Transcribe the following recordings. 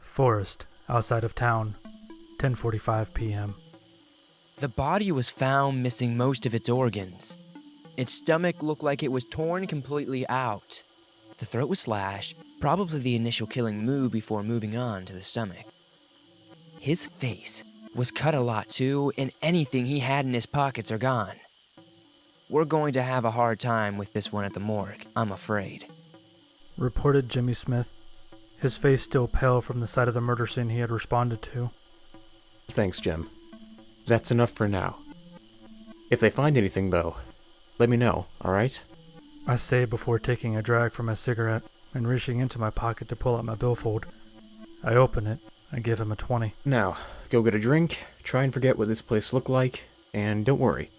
Forest, outside of town, 10:45 p.m. The body was found missing most of its organs. Its stomach looked like it was torn completely out. The throat was slashed, probably the initial killing move before moving on to the stomach. His face was cut a lot too, and anything he had in his pockets are gone. We're going to have a hard time with this one at the morgue, I'm afraid. Reported Jimmy Smith, his face still pale from the sight of the murder scene he had responded to. Thanks, Jim. That's enough for now. If they find anything, though, let me know, alright? I say before taking a drag from my cigarette and reaching into my pocket to pull out my billfold. I open it and give him a 20. Now, go get a drink, try and forget what this place looked like, and don't worry.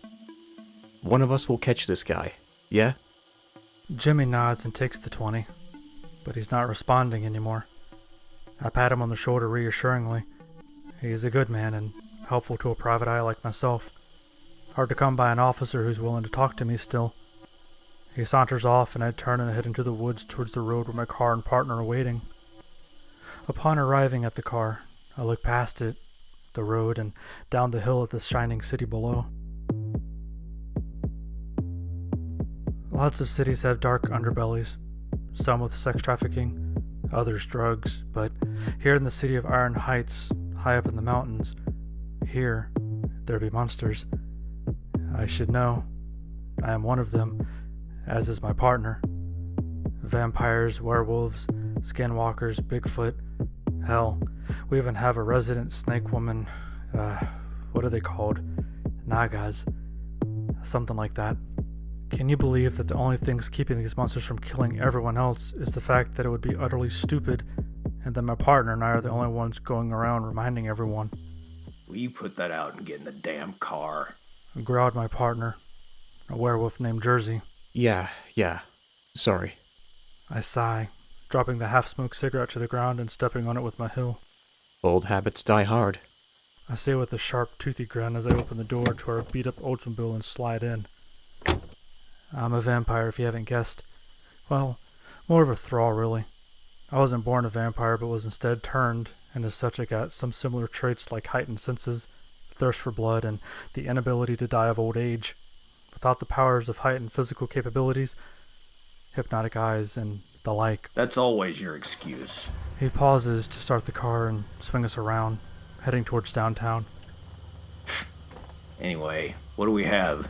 One of us will catch this guy, yeah? Jimmy nods and takes the 20, but he's not responding anymore. I pat him on the shoulder reassuringly. He's a good man and helpful to a private eye like myself. Hard to come by an officer who's willing to talk to me still. He saunters off and I turn and head into the woods towards the road where my car and partner are waiting. Upon arriving at the car, I look past it, the road, and down the hill at the shining city below. Lots of cities have dark underbellies, some with sex trafficking, others drugs, but here in the city of Iron Heights, high up in the mountains, here, there be monsters. I should know. I am one of them, as is my partner. Vampires, werewolves, skinwalkers, Bigfoot. Hell, we even have a resident snake woman. What are they called? Nagas. Something like that. Can you believe that the only things keeping these monsters from killing everyone else is the fact that it would be utterly stupid, and that my partner and I are the only ones going around reminding everyone? Will you put that out and get in the damn car? Growled my partner, a werewolf named Jersey. Yeah. Sorry. I sigh, dropping the half-smoked cigarette to the ground and stepping on it with my heel. Old habits die hard. I say with a sharp, toothy grin as I open the door to our beat-up Oldsmobile and slide in. I'm a vampire, if you haven't guessed. Well, more of a thrall, really. I wasn't born a vampire, but was instead turned, and as such I got some similar traits like heightened senses, thirst for blood, and the inability to die of old age. Without the powers of heightened physical capabilities, hypnotic eyes, and the like. That's always your excuse. He pauses to start the car and swing us around, heading towards downtown. Anyway, what do we have?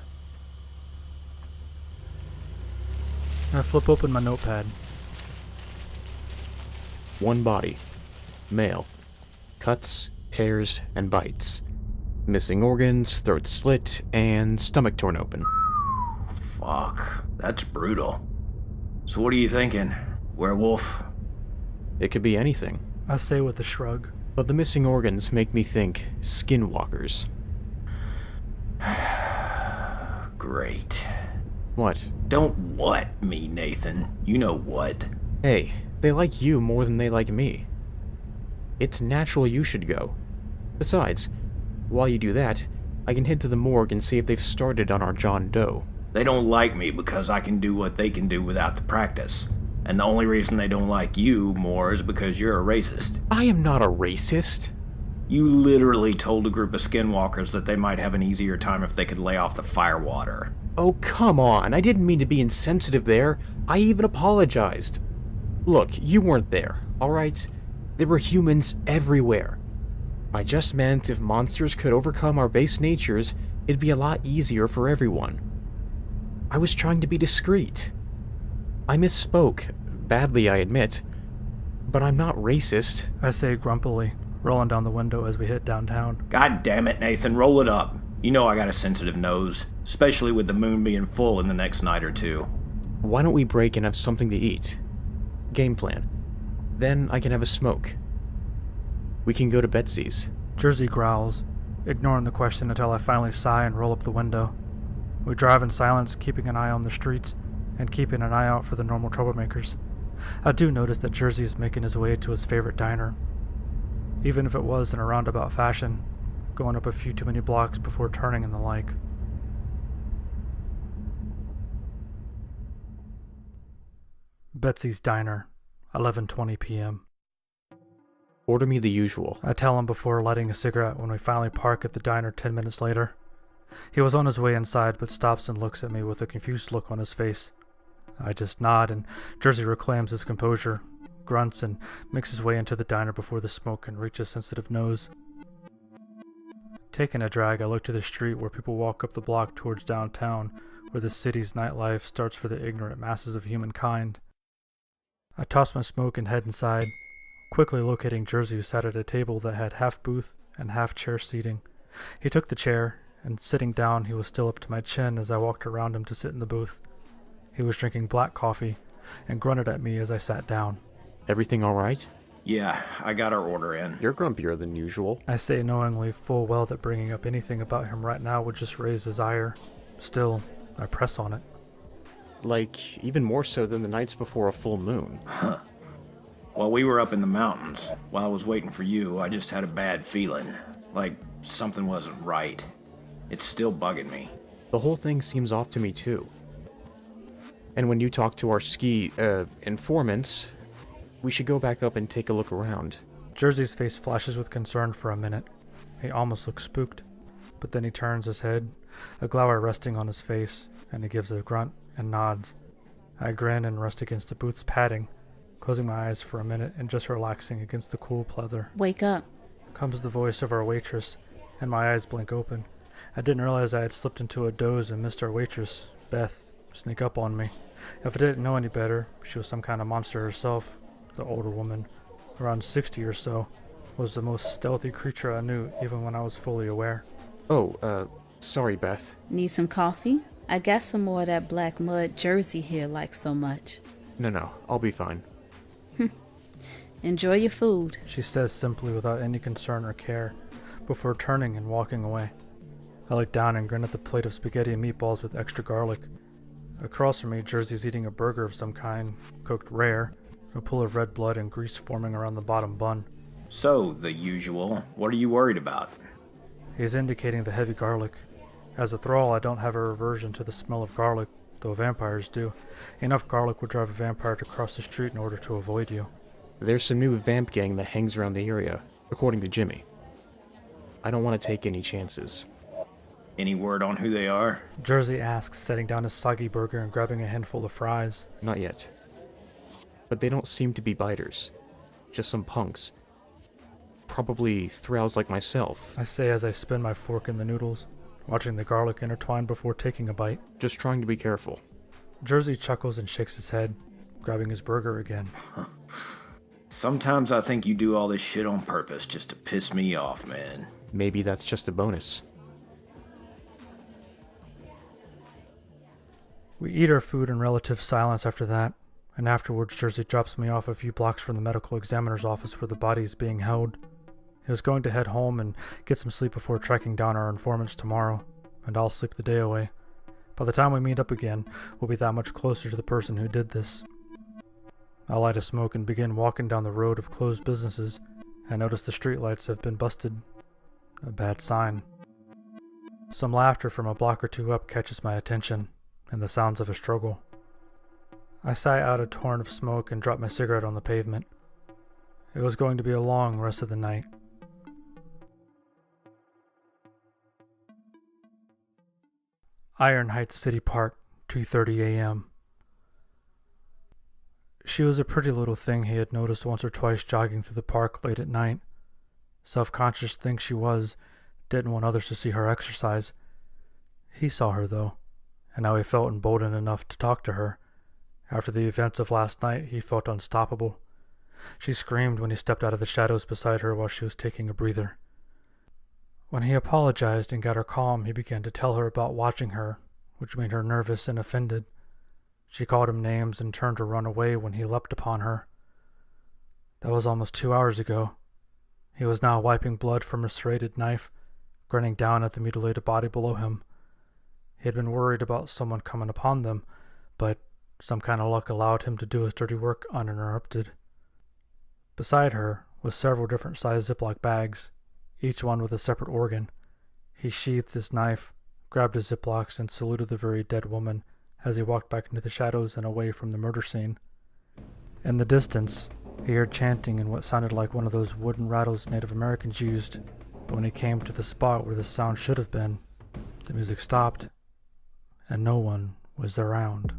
I flip open my notepad. One body. Male. Cuts, tears, and bites. Missing organs, throat split, and stomach torn open. Fuck, that's brutal. So what are you thinking? Werewolf? It could be anything. I say with a shrug. But the missing organs make me think skinwalkers. Great. What? Don't what me, Nathan. You know what. Hey, they like you more than they like me. It's natural you should go. Besides, while you do that, I can head to the morgue and see if they've started on our John Doe. They don't like me because I can do what they can do without the practice. And the only reason they don't like you more is because you're a racist. I am not a racist. You literally told a group of skinwalkers that they might have an easier time if they could lay off the firewater. Oh, come on. I didn't mean to be insensitive there. I even apologized. Look, you weren't there, alright? There were humans everywhere. I just meant if monsters could overcome our base natures, it'd be a lot easier for everyone. I was trying to be discreet. I misspoke. Badly, I admit. But I'm not racist. I say grumpily, rolling down the window as we hit downtown. God damn it, Nathan, roll it up. You know I got a sensitive nose, especially with the moon being full in the next night or two. Why don't we break and have something to eat? Game plan. Then I can have a smoke. We can go to Betsy's. Jersey growls, ignoring the question until I finally sigh and roll up the window. We drive in silence, keeping an eye on the streets, and keeping an eye out for the normal troublemakers. I do notice that Jersey is making his way to his favorite diner, even if it was in a roundabout fashion, going up a few too many blocks before turning and the like. Betsy's Diner, 11:20 p.m. Order me the usual. I tell him before lighting a cigarette when we finally park at the diner 10 minutes later. He was on his way inside but stops and looks at me with a confused look on his face. I just nod and Jersey reclaims his composure, grunts, and makes his way into the diner before the smoke can reach his sensitive nose. Taking a drag, I look to the street where people walk up the block towards downtown, where the city's nightlife starts for the ignorant masses of humankind. I toss my smoke and head inside, quickly locating Jersey, who sat at a table that had half booth and half chair seating. He took the chair, and sitting down he was still up to my chin as I walked around him to sit in the booth. He was drinking black coffee, and grunted at me as I sat down. Everything alright? Yeah, I got our order in. You're grumpier than usual. I say knowingly full well that bringing up anything about him right now would just raise his ire. Still, I press on it. Like, even more so than the nights before a full moon. Huh. While we were up in the mountains, while I was waiting for you, I just had a bad feeling. Like something wasn't right. It's still bugging me. The whole thing seems off to me too. And when you talk to our informants, we should go back up and take a look around. Jersey's face flashes with concern for a minute. He almost looks spooked, but then he turns his head, a glower resting on his face, and he gives a grunt and nods. I grin and rest against the booth's padding, closing my eyes for a minute and just relaxing against the cool pleather. Wake up. Comes the voice of our waitress, and my eyes blink open. I didn't realize I had slipped into a doze and missed our waitress, Beth, sneak up on me. If I didn't know any better, she was some kind of monster herself. The older woman, around 60 or so, was the most stealthy creature I knew, even when I was fully aware. Oh, sorry, Beth. Need some coffee? I got some more of that black mud Jersey here likes so much. No, I'll be fine. Enjoy your food. She says simply without any concern or care, before turning and walking away. I look down and grin at the plate of spaghetti and meatballs with extra garlic. Across from me, Jersey's eating a burger of some kind, cooked rare, a pool of red blood and grease forming around the bottom bun. So, the usual. What are you worried about? He's indicating the heavy garlic. As a thrall, I don't have a reversion to the smell of garlic, though vampires do. Enough garlic would drive a vampire to cross the street in order to avoid you. There's some new vamp gang that hangs around the area, according to Jimmy. I don't want to take any chances. Any word on who they are? Jersey asks, setting down his soggy burger and grabbing a handful of fries. Not yet. But they don't seem to be biters. Just some punks. Probably thralls like myself. I say as I spin my fork in the noodles, watching the garlic intertwine before taking a bite. Just trying to be careful. Jersey chuckles and shakes his head, grabbing his burger again. Sometimes I think you do all this shit on purpose just to piss me off, man. Maybe that's just a bonus. We eat our food in relative silence after that, and afterwards Jersey drops me off a few blocks from the medical examiner's office where the body is being held. He was going to head home and get some sleep before tracking down our informants tomorrow, and I'll sleep the day away. By the time we meet up again, we'll be that much closer to the person who did this. I light a smoke and begin walking down the road of closed businesses. I notice the streetlights have been busted. A bad sign. Some laughter from a block or two up catches my attention, and the sounds of a struggle. I sigh out a torrent of smoke and drop my cigarette on the pavement. It was going to be a long rest of the night. Iron Heights City Park, 2:30 a.m. She was a pretty little thing he had noticed once or twice jogging through the park late at night. Self-conscious thing she was, didn't want others to see her exercise. He saw her, though, and now he felt emboldened enough to talk to her. After the events of last night, he felt unstoppable. She screamed when he stepped out of the shadows beside her while she was taking a breather. When he apologized and got her calm, he began to tell her about watching her, which made her nervous and offended. She called him names and turned to run away when he leapt upon her. That was almost 2 hours ago. He was now wiping blood from a serrated knife, grinning down at the mutilated body below him. He had been worried about someone coming upon them, but some kind of luck allowed him to do his dirty work uninterrupted. Beside her was several different sized Ziploc bags, each one with a separate organ. He sheathed his knife, grabbed his Ziplocs, and saluted the very dead woman as he walked back into the shadows and away from the murder scene. In the distance, He heard chanting in what sounded like one of those wooden rattles Native Americans used, but when he came to the spot where the sound should have been, the music stopped, and no one was around.